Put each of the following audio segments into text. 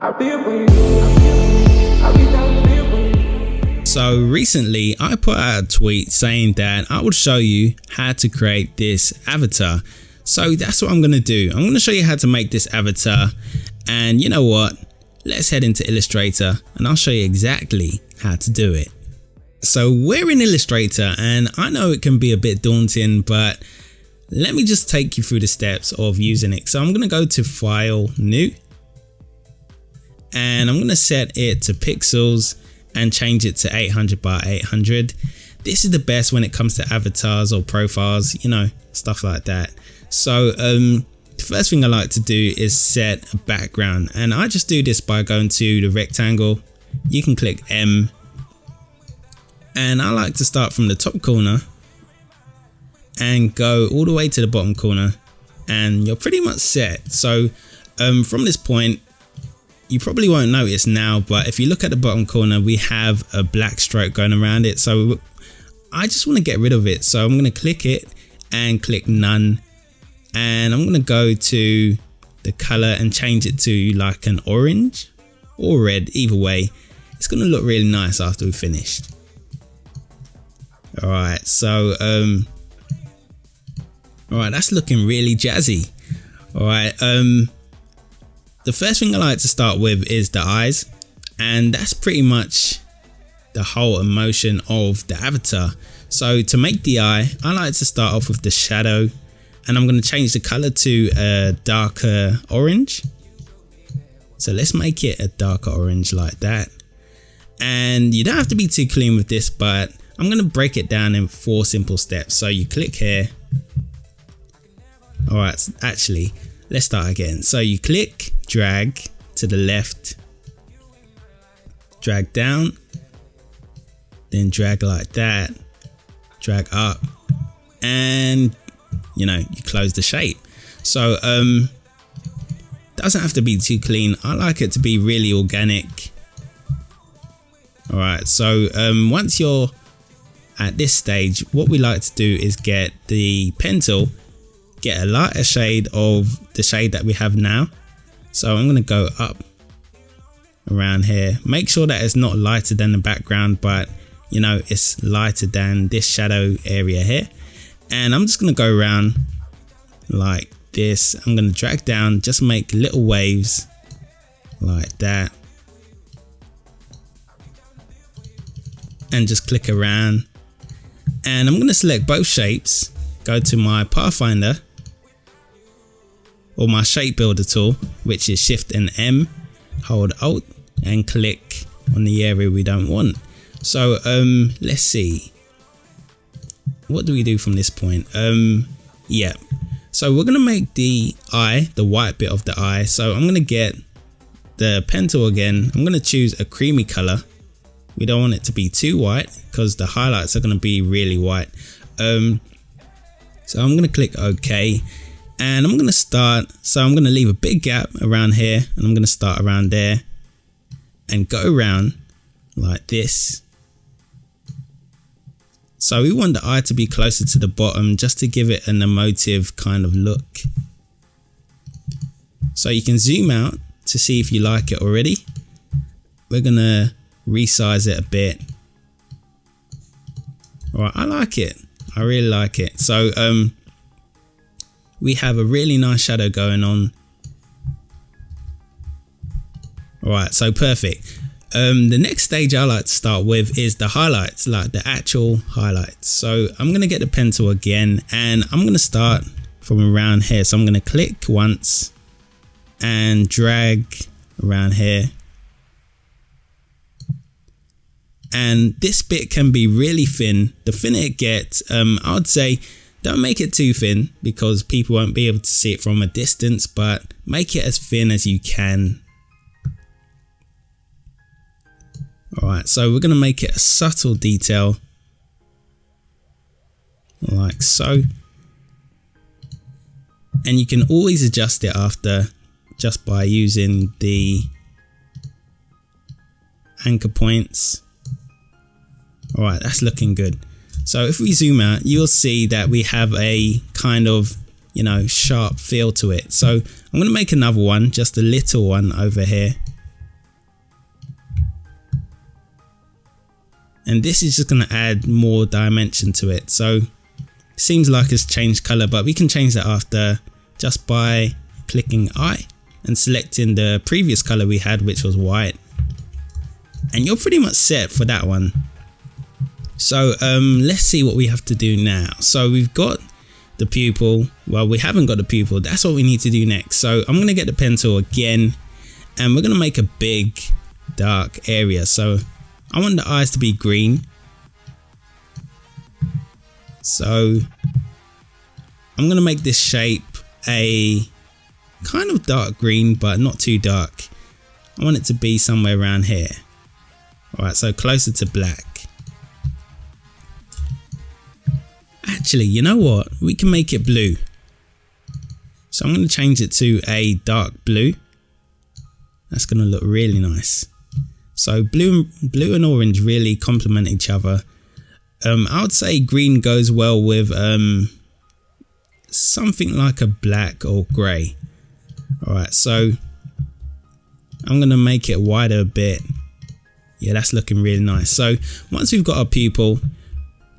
So recently I put out a tweet saying that I would show you how to create this avatar. So that's what I'm going to do. I'm going to show you how to make this avatar, and you know what? Let's head into Illustrator and I'll show you exactly how to do it. So we're in Illustrator, and I know it can be a bit daunting, but let me just take you through the steps of using it. So I'm going to go to File, New, and I'm going to set it to pixels and change it to 800 by 800. This is the best when it comes to avatars or profiles, you know, stuff like that. So the first thing I like to do is set a background, and I just do this by going to the rectangle. You can click M, and I like to start from the top corner and go all the way to the bottom corner, and you're pretty much set. So from this point, you probably won't notice now, but if you look at the bottom corner, we have a black stroke going around it. So I just want to get rid of it. So I'm going to click it and click none. And I'm going to go to the color and change it to like an orange or red. Either way, it's going to look really nice after we've finished. All right. So, all right, that's looking really jazzy. All right. The first thing I like to start with is the eyes, and that's pretty much the whole emotion of the avatar. So to make the eye, I like to start off with the shadow, and I'm going to change the color to a darker orange. So let's make it a darker orange like that. And you don't have to be too clean with this, but I'm going to break it down in 4 simple steps. So you click here. All right, actually, let's start again. So you click, drag to the left, drag down, then drag like that, drag up, and you know, you close the shape. So doesn't have to be too clean. I like it to be really organic. All right, so once you're at this stage, what we like to do is get the pen tool, get a lighter shade of the shade that we have now. So I'm going to go up around here. Make sure that it's not lighter than the background, but you know, it's lighter than this shadow area here. And I'm just going to go around like this. I'm going to drag down, just make little waves like that. And just click around. And I'm going to select both shapes, go to my Pathfinder or my shape builder tool, which is Shift and M, hold Alt and click on the area we don't want. So let's see, what do we do from this point? Yeah, so we're gonna make the eye, the white bit of the eye. So I'm gonna get the pen tool again. I'm gonna choose a creamy color. We don't want it to be too white because the highlights are gonna be really white. So I'm gonna click OK, and I'm gonna start. So I'm gonna leave a big gap around here, and I'm gonna start around there and go around like this. So we want the eye to be closer to the bottom just to give it an emotive kind of look. So you can zoom out to see if you like it already. We're gonna resize it a bit. All right, I like it. I really like it. So we have a really nice shadow going on. All right, so perfect. The next stage I like to start with is the highlights, like the actual highlights. So I'm going to get the pen tool again, and I'm going to start from around here. So I'm going to click once and drag around here. And this bit can be really thin. The thinner it gets, I would say don't make it too thin because people won't be able to see it from a distance, but make it as thin as you can. All right, so we're going to make it a subtle detail like so. And you can always adjust it after just by using the anchor points. All right, that's looking good. So if we zoom out, you'll see that we have a kind of, you know, sharp feel to it. So I'm going to make another one, just a little one over here. and this is just going to add more dimension to it. So seems like it's changed color, but we can change that after just by clicking I and selecting the previous color we had, which was white, and you're pretty much set for that one. So let's see what we have to do now. So we've got the pupil. Well, we haven't got the pupil. That's what we need to do next. So I'm going to get the pen tool again, and we're going to make a big dark area. So I want the eyes to be green. So I'm going to make this shape a kind of dark green, but not too dark. I want it to be somewhere around here. Alright, so closer to black. Actually, you know what? We can make it blue. So I'm going to change it to a dark blue. That's going to look really nice. So blue and orange really complement each other. I would say green goes well with something like a black or grey. Alright, so I'm going to make it wider a bit. Yeah, that's looking really nice. So once we've got our pupil,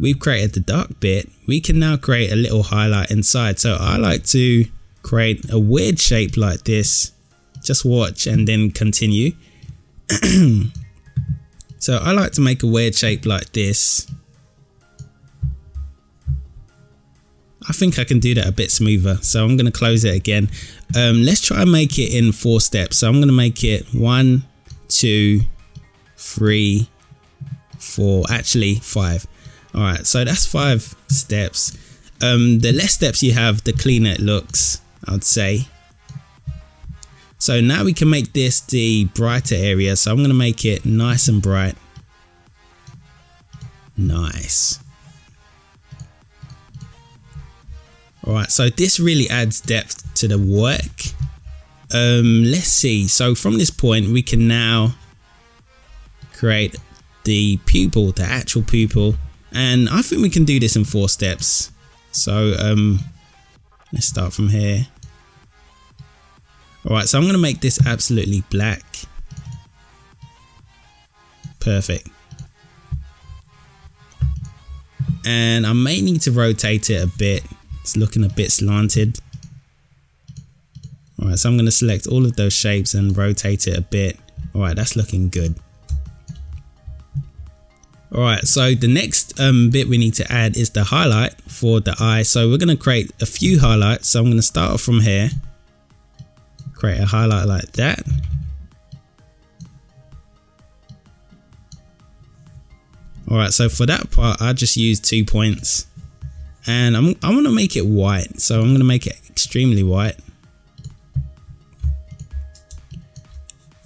we've created the dark bit, we can now create a little highlight inside. So I like to create a weird shape like this. Just watch and then continue. So I like to make a weird shape like this. I think I can do that a bit smoother. So I'm going to close it again. Let's try and make it in 4 steps. So I'm going to make it 1, 2, 3, 4, actually 5. Alright, so that's 5 steps. The less steps you have, the cleaner it looks, I'd say. So now we can make this the brighter area. So I'm going to make it nice and bright. Nice. Alright, so this really adds depth to the work. Let's see. So from this point, we can now create the pupil, the actual pupil. And I think we can do this in 4 steps. So let's start from here. Alright, so I'm going to make this absolutely black. Perfect. And I may need to rotate it a bit. It's looking a bit slanted. Alright, so I'm going to select all of those shapes and rotate it a bit. Alright, that's looking good. Alright, so the next bit we need to add is the highlight for the eye. So we're going to create a few highlights. So I'm going to start off from here. Create a highlight like that. Alright, so for that part, I just use 2 points. And I want to make it white. So I'm going to make it extremely white.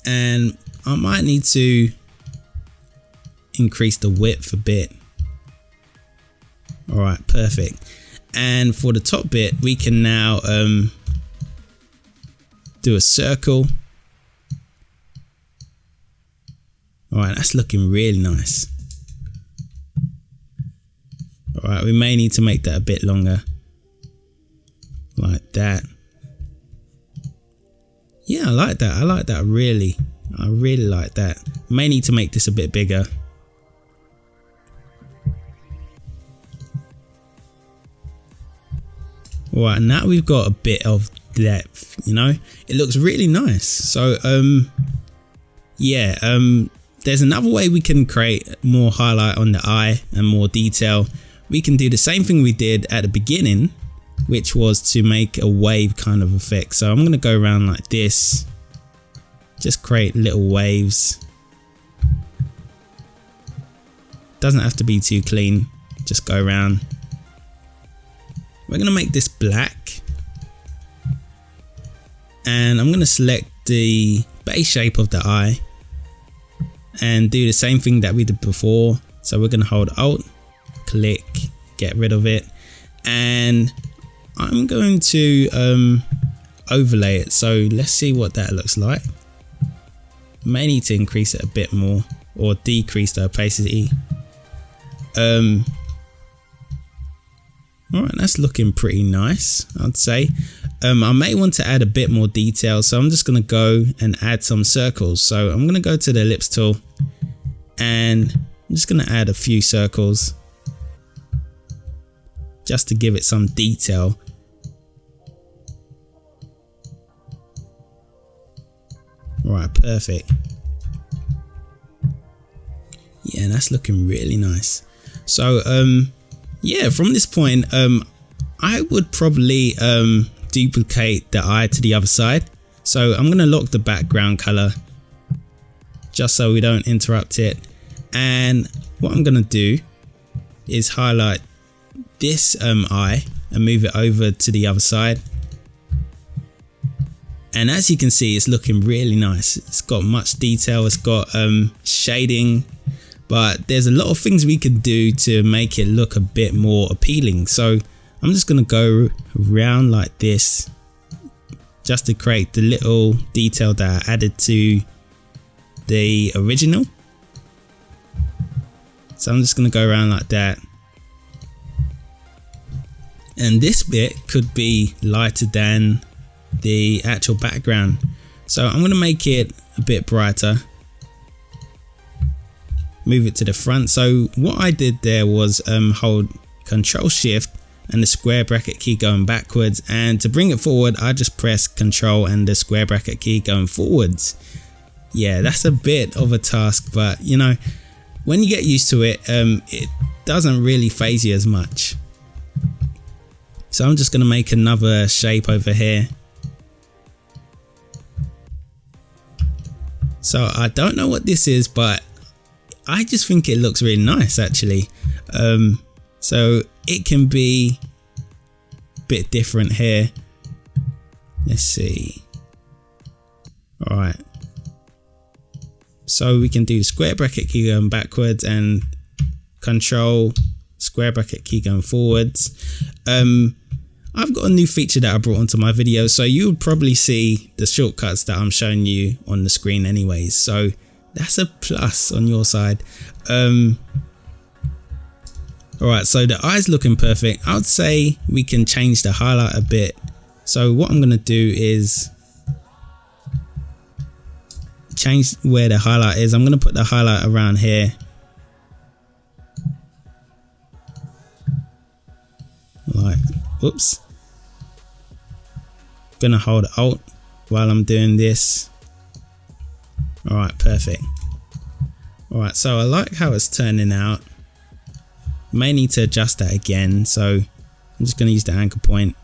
And I might need to increase the width a bit. Alright, perfect. And for the top bit, we can now do a circle. Alright, that's looking really nice. Alright, we may need to make that a bit longer. Like that. Yeah, I like that. I like that really. I really like that. May need to make this a bit bigger. Alright, now we've got a bit of depth, you know, it looks really nice. So yeah, there's another way we can create more highlight on the eye and more detail. We can do the same thing we did at the beginning, which was to make a wave kind of effect. So I'm going to go around like this, just create little waves. Doesn't have to be too clean, just go around. We're going to make this black, and I'm going to select the base shape of the eye and do the same thing that we did before. So we're going to hold Alt, click, get rid of it, and I'm going to overlay it. So let's see what that looks like. May need to increase it a bit more or decrease the opacity. Alright, that's looking pretty nice, I'd say. I may want to add a bit more detail, so I'm just going to go and add some circles. So I'm going to go to the ellipse tool, and I'm just going to add a few circles just to give it some detail. Right, perfect. Yeah, that's looking really nice. So yeah, from this point I would probably duplicate the eye to the other side. So I'm going to lock the background color just so we don't interrupt it. And what I'm going to do is highlight this eye and move it over to the other side. And as you can see, it's looking really nice. It's got much detail, it's got shading, but there's a lot of things we could do to make it look a bit more appealing. So I'm just going to go around like this just to create the little detail that I added to the original. So I'm just going to go around like that. And this bit could be lighter than the actual background. So I'm going to make it a bit brighter. Move it to the front. So what I did there was hold Control Shift and the square bracket key going backwards, and to bring it forward I just press Control and the square bracket key going forwards. Yeah, that's a bit of a task, but you know, when you get used to it, it doesn't really phase you as much. So I'm just going to make another shape over here. So I don't know what this is, but I just think it looks really nice actually. So it can be a bit different here. Let's see. Alright. So we can do the square bracket key going backwards and Control square bracket key going forwards. I've got a new feature that I brought onto my video, so you would probably see the shortcuts that I'm showing you on the screen anyways, so that's a plus on your side. Alright, so the eye's looking perfect. I would say we can change the highlight a bit. So what I'm going to do is change where the highlight is. I'm going to put the highlight around here. Like, whoops. Gonna hold Alt while I'm doing this. Alright, perfect. Alright, so I like how it's turning out. May need to adjust that again, so I'm just gonna use the anchor point.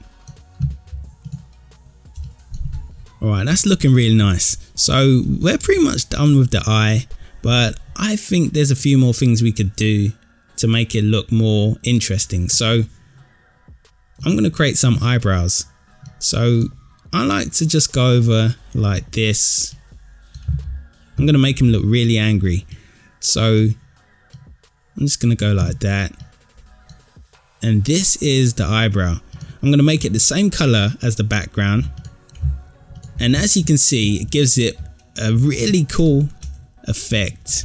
Alright, that's looking really nice. So we're pretty much done with the eye, but I think there's a few more things we could do to make it look more interesting. So I'm going to create some eyebrows. So I like to just go over like this. I'm going to make him look really angry. So I'm just going to go like that. And this is the eyebrow. I'm going to make it the same color as the background. And as you can see, it gives it a really cool effect.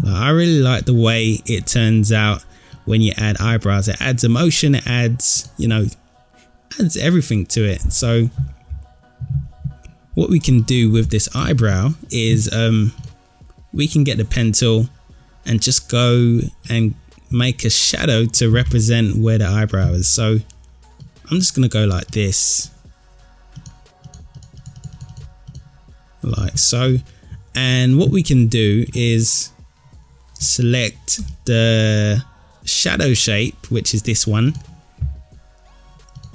I really like the way it turns out when you add eyebrows. It adds emotion, it adds, you know, adds everything to it. So what we can do with this eyebrow is we can get the pen tool and just go and make a shadow to represent where the eyebrow is. So I'm just going to go like this. Like so. And what we can do is select the shadow shape, which is this one,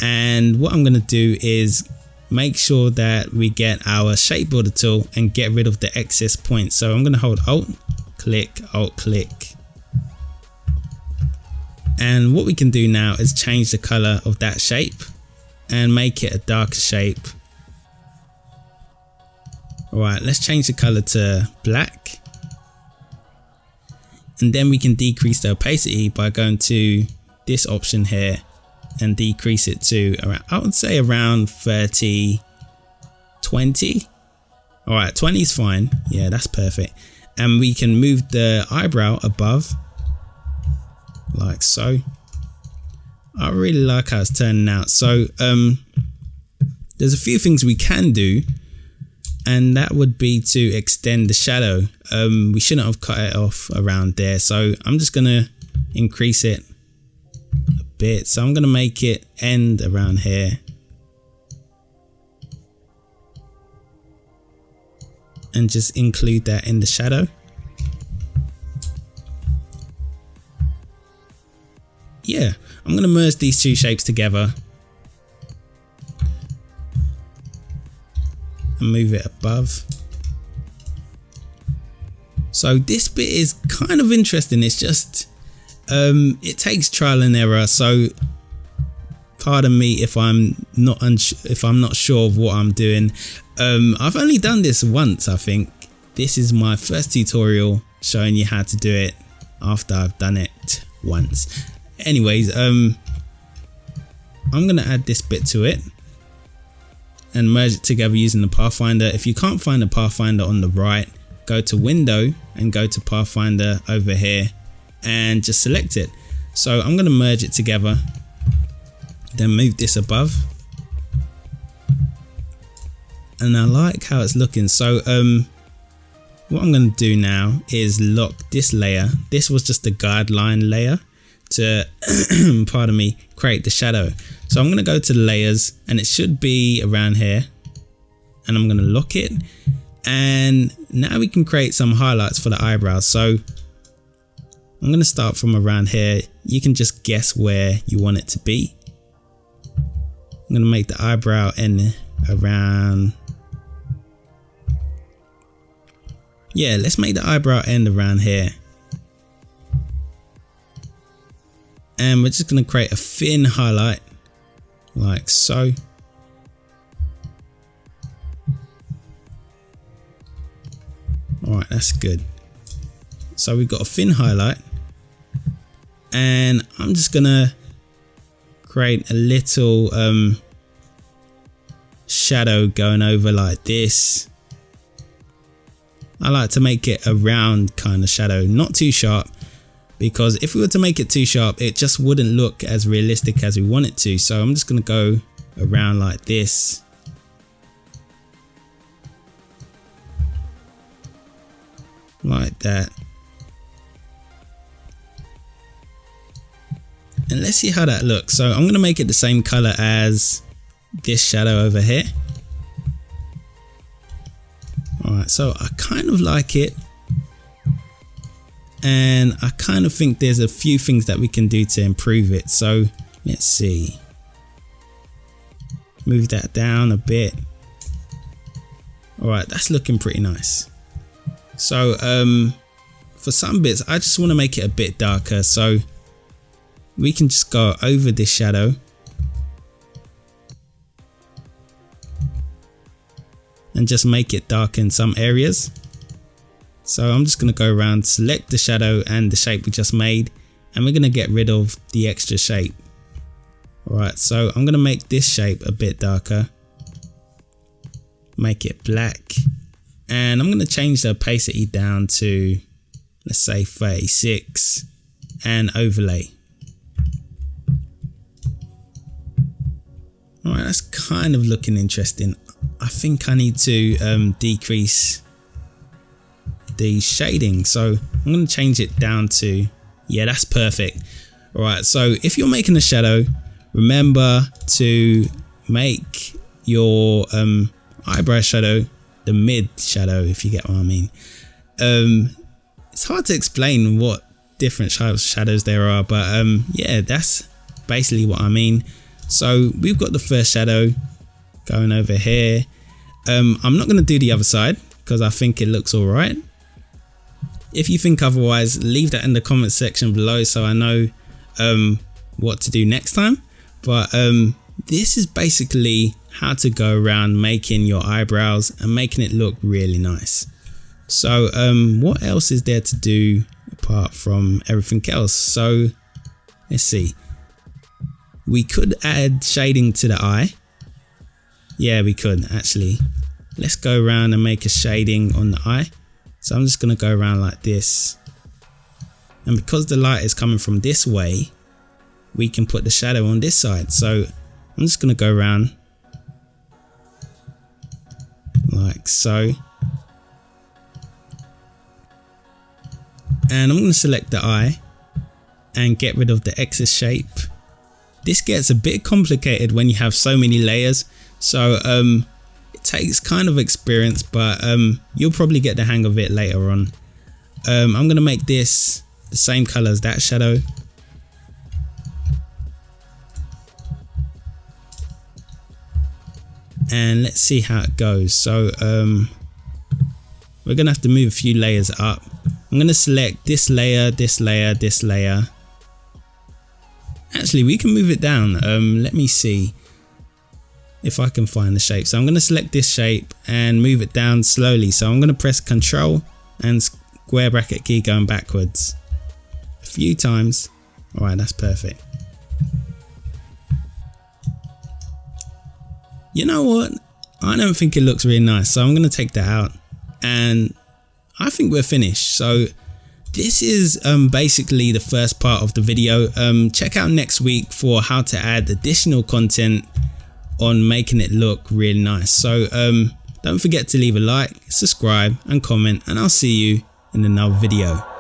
and what I'm going to do is make sure that we get our shape builder tool and get rid of the excess points. So I'm going to hold Alt click, and what we can do now is change the color of that shape and make it a darker shape. Alright, let's change the color to black. And then we can decrease the opacity by going to this option here and decrease it to around, I would say around 30, 20. Alright, 20 is fine. Yeah, that's perfect. And we can move the eyebrow above like so. I really like how it's turning out. So there's a few things we can do and that would be to extend the shadow. We shouldn't have cut it off around there, so I'm just gonna increase it a bit. So I'm gonna make it end around here, and just include that in the shadow. Yeah, I'm gonna merge these two shapes together and move it above. So this bit is kind of interesting. It's just it takes trial and error, so pardon me if I'm not sure of what I'm doing. I've only done this once. I think this is my first tutorial showing you how to do it after I've done it once. Anyways, I'm gonna add this bit to it and merge it together using the Pathfinder. If you can't find the Pathfinder on the right, go to Window and go to Pathfinder over here and just select it. So I'm going to merge it together, then move this above, and I like how it's looking. So what I'm going to do now is lock this layer. This was just a guideline layer to pardon me, create the shadow. So I'm going to go to layers, and it should be around here, and I'm going to lock it, and now we can create some highlights for the eyebrows. So I'm going to start from around here. You can just guess where you want it to be. I'm going to make the eyebrow end around, yeah, let's make the eyebrow end around here. And we're just going to create a thin highlight like so. Alright, that's good. So we've got a thin highlight, and I'm just going to create a little shadow going over like this. I like to make it a round kind of shadow, not too sharp, because if we were to make it too sharp, it just wouldn't look as realistic as we want it to. So I'm just going to go around like this. Like that. And let's see how that looks. So I'm going to make it the same color as this shadow over here. Alright, so I kind of like it. And I kind of think there's a few things that we can do to improve it. So let's see. Move that down a bit. Alright, that's looking pretty nice. So for some bits, I just want to make it a bit darker. So we can just go over this shadow. And just make it dark in some areas. So I'm just going to go around, select the shadow and the shape we just made, and we're going to get rid of the extra shape. Alright, so I'm going to make this shape a bit darker, make it black, and I'm going to change the opacity down to, let's say 36, and overlay. Alright, that's kind of looking interesting. I think I need to decrease the shading, so I'm going to change it down to, yeah, that's perfect. Alright, so if you're making a shadow, remember to make your eyebrow shadow the mid shadow, if you get what I mean. It's hard to explain what different types of shadows there are, but yeah, that's basically what I mean. So we've got the first shadow going over here. I'm not going to do the other side because I think it looks alright. If you think otherwise, leave that in the comment section below so I know what to do next time. But this is basically how to go around making your eyebrows and making it look really nice. So what else is there to do apart from everything else? So let's see. We could add shading to the eye. Yeah, we could actually. Let's go around and make a shading on the eye. So I'm just going to go around like this. And because the light is coming from this way, we can put the shadow on this side. So I'm just going to go around like so. And I'm going to select the eye and get rid of the excess shape. This gets a bit complicated when you have so many layers, so it takes kind of experience, but you'll probably get the hang of it later on. I'm going to make this the same color as that shadow. And let's see how it goes. So we're going to have to move a few layers up. I'm going to select this layer, this layer, this layer. Actually, we can move it down. Let me see if I can find the shape. So I'm going to select this shape and move it down slowly. So I'm going to press Control and square bracket key going backwards a few times. All right, that's perfect. You know what? I don't think it looks really nice, so I'm going to take that out, and I think we're finished. So this is basically the first part of the video. Check out next week for how to add additional content on making it look really nice. So don't forget to leave a like, subscribe and comment, and I'll see you in another video.